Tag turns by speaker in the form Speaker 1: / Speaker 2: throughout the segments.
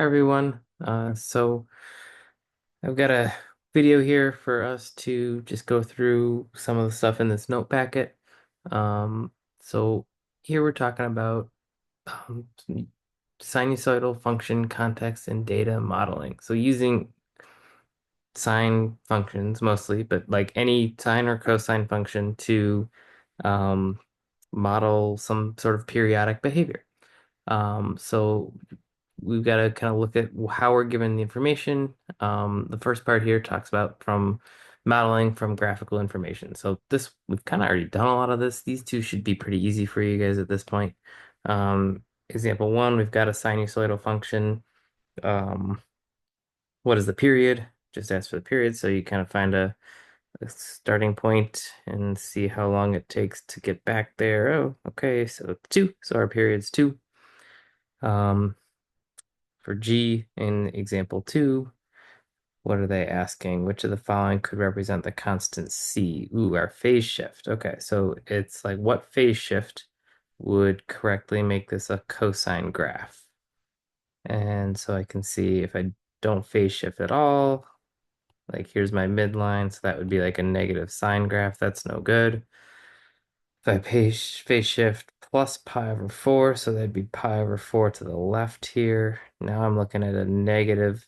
Speaker 1: Hi everyone. So I've got a video here for us to just go through some of the stuff in this note packet. Um, so here we're talking about um, sinusoidal function context and data modeling. So using sine functions mostly, but like any sine or cosine function to um, model some sort of periodic behavior. So we've got to kind of look at how we're given the information. The first part here talks about from modeling from graphical information. So this, we've kind of already done a lot of this. These two should be pretty easy for you guys at this point. Example one, we've got a sinusoidal function. Um, what is the period? Just ask for the period. So you kind of find a starting point and see how long it takes to get back there. Oh, okay, so it's two. So our period's two. Um, For G in example 2, what are they asking? Which of the following could represent the constant C? Ooh, our phase shift. Okay, so it's like what phase shift would correctly make this a cosine graph? And so I can see if I don't phase shift at all, like here's my midline, so that would be like a negative sine graph. That's no good. If I phase shift plus pi over 4, so that'd be pi over 4 to the left here. Now I'm looking at a negative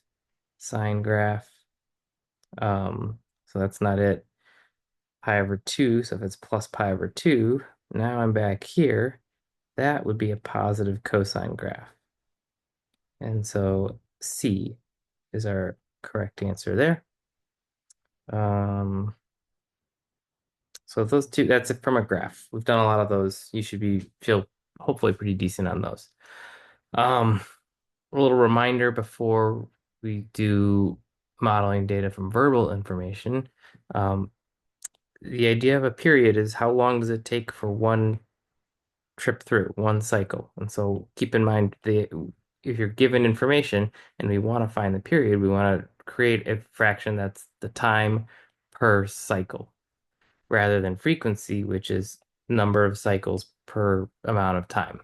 Speaker 1: sine graph. So that's not it. Pi over 2, so if it's plus pi over 2, now I'm back here. That would be a positive cosine graph. And so C is our correct answer there. Um, so those two, that's it from a graph. We've done a lot of those. You should feel hopefully pretty decent on those. Um, a little reminder before we do modeling data from verbal information. Um, the idea of a period is how long does it take for one trip through, one cycle. And so keep in mind if you're given information and we want to find the period, we want to create a fraction that's the time per cycle rather than frequency, which is number of cycles per amount of time.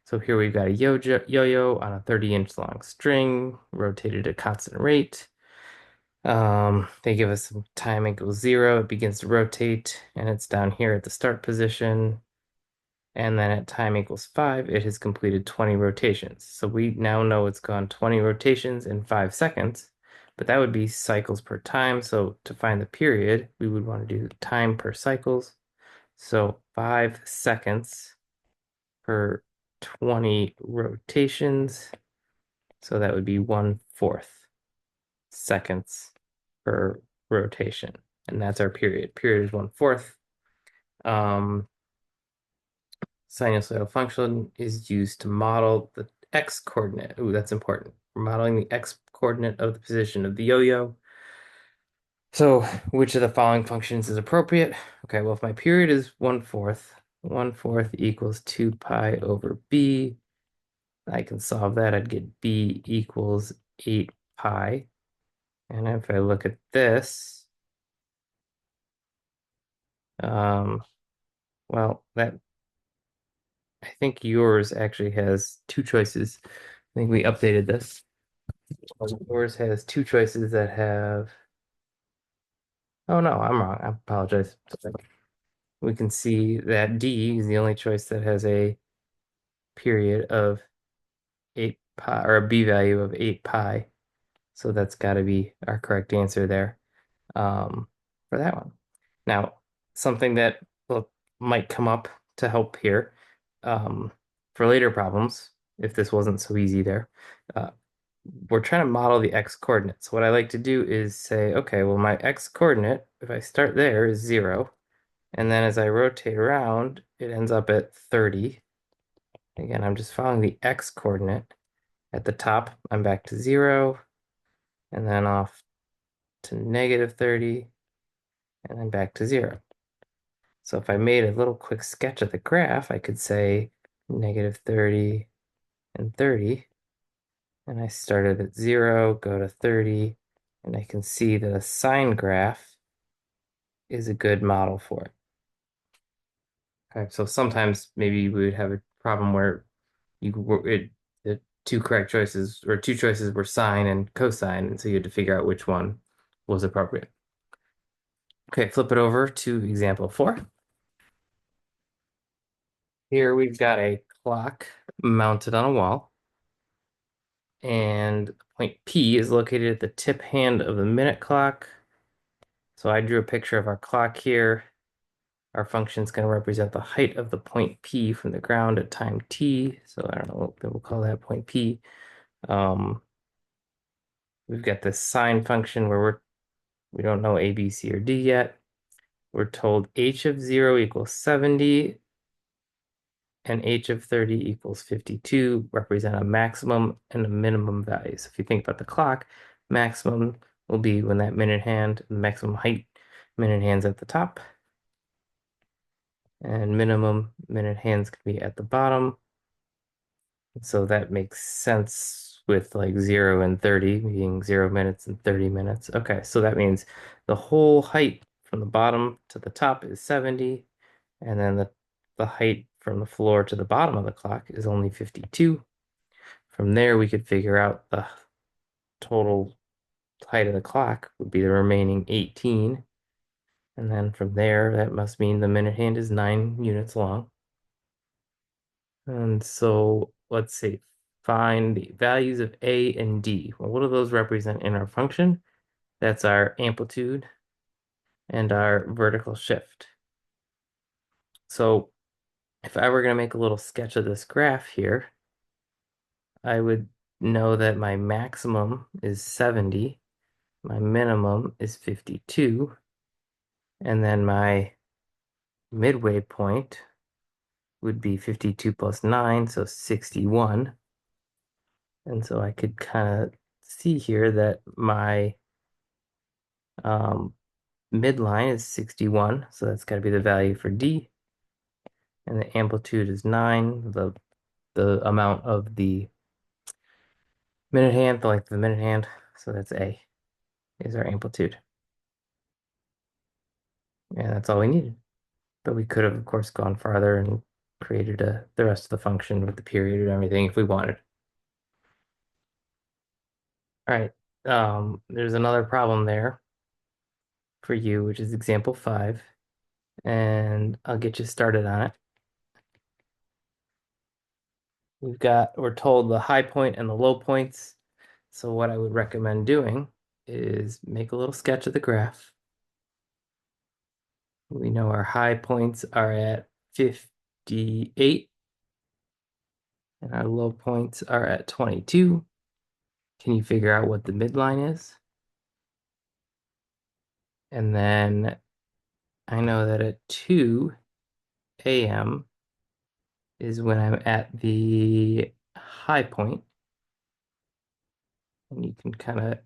Speaker 1: So here we've got a yo-yo on a 30-inch long string, rotated at a constant rate. They give us some time equals 0. It begins to rotate, and it's down here at the start position. And then at time equals 5, it has completed 20 rotations. So we now know it's gone 20 rotations in 5 seconds, but that would be cycles per time. So to find the period, we would want to do time per cycles. So 5 seconds per 20 rotations. So that would be 1/4 seconds per rotation. And that's our period. Period is 1/4. Um, Sinusoidal function is used to model the x coordinate. Ooh, that's important. We're modeling the x coordinate of the position of the yo-yo. So which of the following functions is appropriate? Okay, well, if my period is 1/4, 1/4 equals 2 pi over b. I can solve that. I'd get b equals 8 pi. And if I look at this, um, well, that I think yours actually has two choices. I think we updated this. Yours has two choices that have. Oh no, I'm wrong. I apologize. We can see that D is the only choice that has a period of 8 pi or a B value of 8 pi. So that's got to be our correct answer there for that one. Now, something that well, might come up to help here for later problems, if this wasn't so easy there. Uh, we're trying to model the x coordinates. What I like to do is say, okay, well, my x coordinate, if I start there, is 0. And then as I rotate around, it ends up at 30. Again, I'm just following the x coordinate. At the top, I'm back to 0, and then off to negative 30, and then back to 0. So if I made a little quick sketch of the graph, I could say negative 30 and 30. And I started at 0, go to 30, and I can see that a sine graph is a good model for it. Okay, so sometimes maybe we would have a problem where you it two correct choices, or two choices were sine and cosine, and so you had to figure out which one was appropriate. Okay, flip it over to example 4. Here we've got a clock mounted on a wall, and point P is located at the tip hand of the minute clock. So I drew a picture of our clock here. Our function is going to represent the height of the point P from the ground at time t. So I don't know, we'll call that point P. Um, we've got this sine function where we don't know A, B, C, or D yet. We're told h of 0 equals 70 and h of 30 equals 52 represent a maximum and a minimum value. So if you think about the clock, maximum will be when that minute hand, the maximum height minute hand's at the top, and minimum minute hands can be at the bottom. So that makes sense with like 0 and 30 being 0 minutes and 30 minutes. Okay, so that means the whole height from the bottom to the top is 70, and then the height from the floor to the bottom of the clock is only 52. From there, we could figure out the total height of the clock would be the remaining 18. And then from there, that must mean the minute hand is 9 units long. And so let's see, find the values of A and D. Well, what do those represent in our function? That's our amplitude and our vertical shift. So if I were going to make a little sketch of this graph here, I would know that my maximum is 70, my minimum is 52, and then my midway point would be 52 plus 9, so 61. And so I could kind of see here that my midline is 61, so that's got to be the value for D. And the amplitude is 9, the amount of the minute hand, the length of the minute hand. So that's A, is our amplitude. And that's all we needed. But we could have, of course, gone farther and created the rest of the function with the period and everything if we wanted. All right, there's another problem there for you, which is example 5, and I'll get you started on it. We're told the high point and the low points. So what I would recommend doing is make a little sketch of the graph. We know our high points are at 58 and our low points are at 22. Can you figure out what the midline is? And then I know that at 2 a.m. is when I'm at the high point. And you can kind of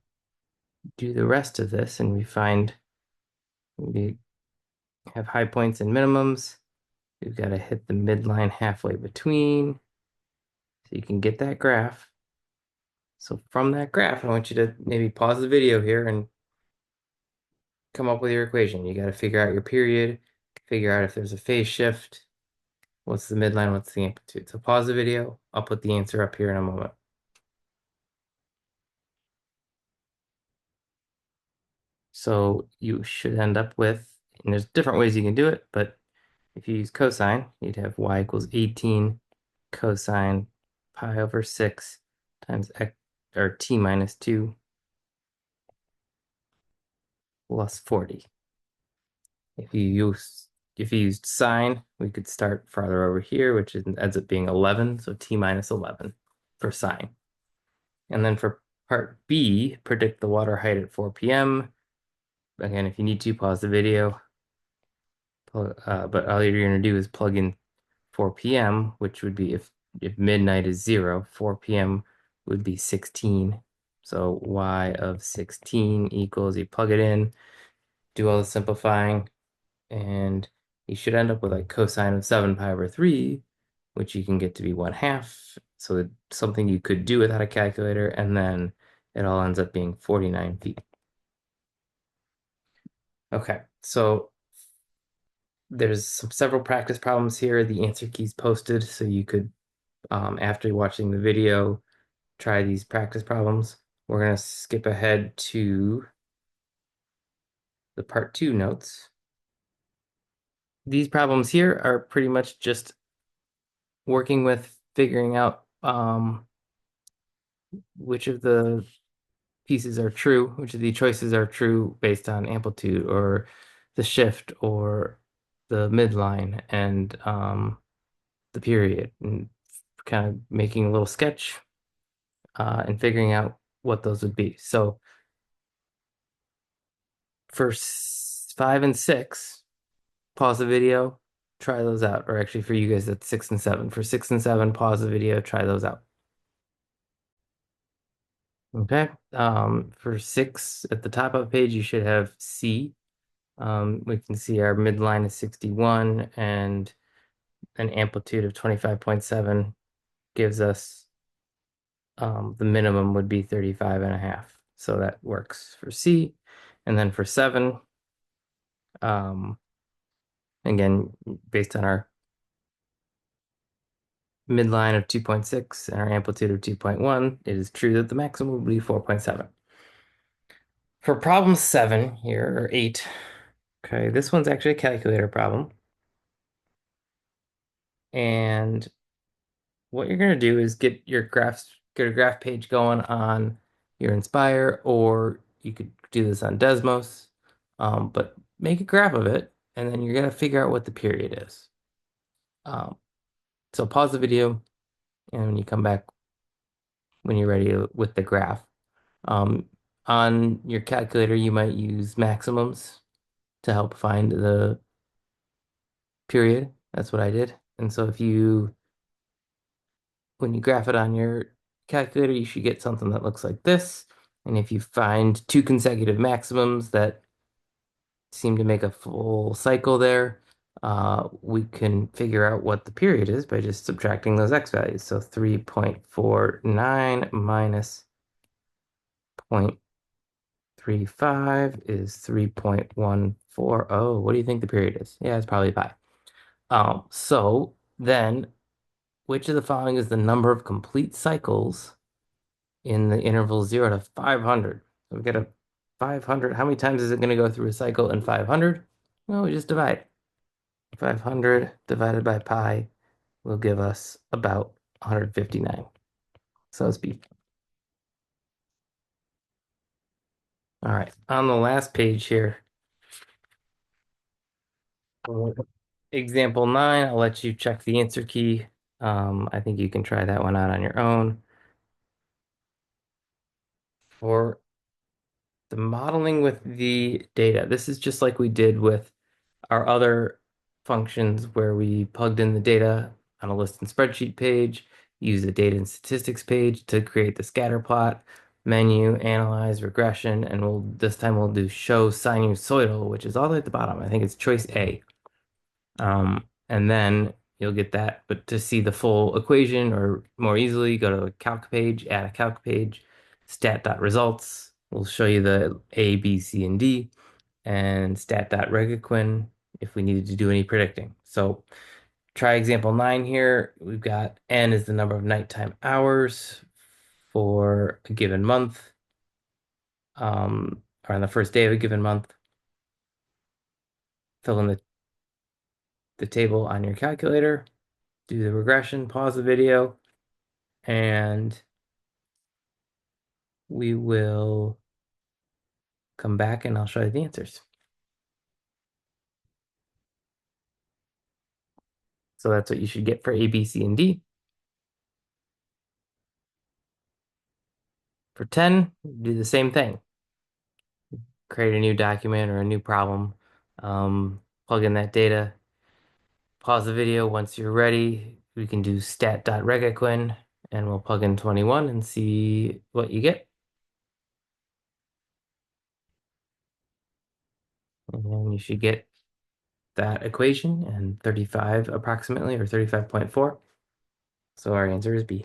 Speaker 1: do the rest of this, and we have high points and minimums. We've got to hit the midline halfway between, so you can get that graph. So from that graph, I want you to maybe pause the video here and come up with your equation. You got to figure out your period, figure out if there's a phase shift, what's the midline, what's the amplitude. So pause the video. I'll put the answer up here in a moment. So you should end up with, and there's different ways you can do it, but if you use cosine, you'd have y equals 18 cosine pi over 6 times x, or t minus 2 plus 40. If you used sine, we could start farther over here, which ends up being 11, so t minus 11 for sine. And then for part B, predict the water height at 4 p.m. Again, if you need to, pause the video. But all you're going to do is plug in 4 p.m., which would be if midnight is 0, 4 p.m. would be 16. So y of 16 equals, you plug it in, do all the simplifying, and you should end up with like cosine of 7 pi over 3, which you can get to be 1/2. So it's something you could do without a calculator, and then it all ends up being 49 feet. Okay, so there's several practice problems here. The answer key's posted, so you could, after watching the video, try these practice problems. We're going to skip ahead to the part two notes. These problems here are pretty much just working with figuring out which of the pieces are true, which of the choices are true based on amplitude or the shift or the midline and the period, and kind of making a little sketch and figuring out what those would be. So for 5 and 6, pause the video, try those out. Or actually, for you guys, that's 6 and 7. For 6 and 7, pause the video, try those out. Okay. For 6, at the top of the page, you should have C. We can see our midline is 61 and an amplitude of 25.7 gives us the minimum would be 35.5. So that works for C. And then for 7, um, again, based on our midline of 2.6 and our amplitude of 2.1, it is true that the maximum would be 4.7. For problem 7 here, or 8, okay, this one's actually a calculator problem. And what you're going to do is get a graph page going on your Inspire, or you could do this on Desmos, but make a graph of it, and then you're going to figure out what the period is. So pause the video, and when you come back, when you're ready with the graph. Um, on your calculator, you might use maximums to help find the period. That's what I did. And so when you graph it on your calculator, you should get something that looks like this. And if you find two consecutive maximums that seem to make a full cycle there, we can figure out what the period is by just subtracting those x values. So 3.49 minus 0.35 is 3.140. What do you think the period is? Yeah, it's probably pi. So then, which of the following is the number of complete cycles in the interval 0 to 500? So we get a 500. How many times is it going to go through a cycle in 500? Well, we just divide. 500 divided by pi will give us about 159. So it's B. All right, on the last page here, example 9, I'll let you check the answer key. I think you can try that one out on your own. For the modeling with the data, this is just like we did with our other functions where we plugged in the data on a list and spreadsheet page, use the data and statistics page to create the scatter plot, menu, analyze, regression, and this time we'll do show sinusoidal, which is all the way at the bottom. I think it's choice A. And then you'll get that. But to see the full equation or more easily, go to the calc page, add a calc page, stat.results. We'll show you the A, B, C, and D, and stat.regequin if we needed to do any predicting. So try example 9 here. We've got N is the number of nighttime hours for a given month, or on the first day of a given month. Fill in the table on your calculator, do the regression, pause the video, and we will come back and I'll show you the answers. So that's what you should get for A, B, C, and D. For 10, do the same thing. Create a new document or a new problem, plug in that data, pause the video. Once you're ready, we can do stat.regequin and we'll plug in 21 and see what you get. And you should get that equation and 35 approximately, or 35.4. So our answer is B.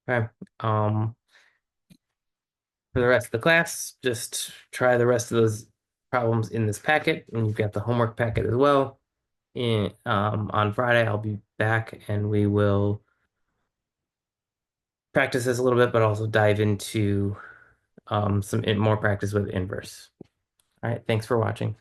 Speaker 1: Okay. For the rest of the class, just try the rest of those problems in this packet, and you've got the homework packet as well. On Friday, I'll be back and we will practice this a little bit, but also dive into more practice with inverse. All right, thanks for watching.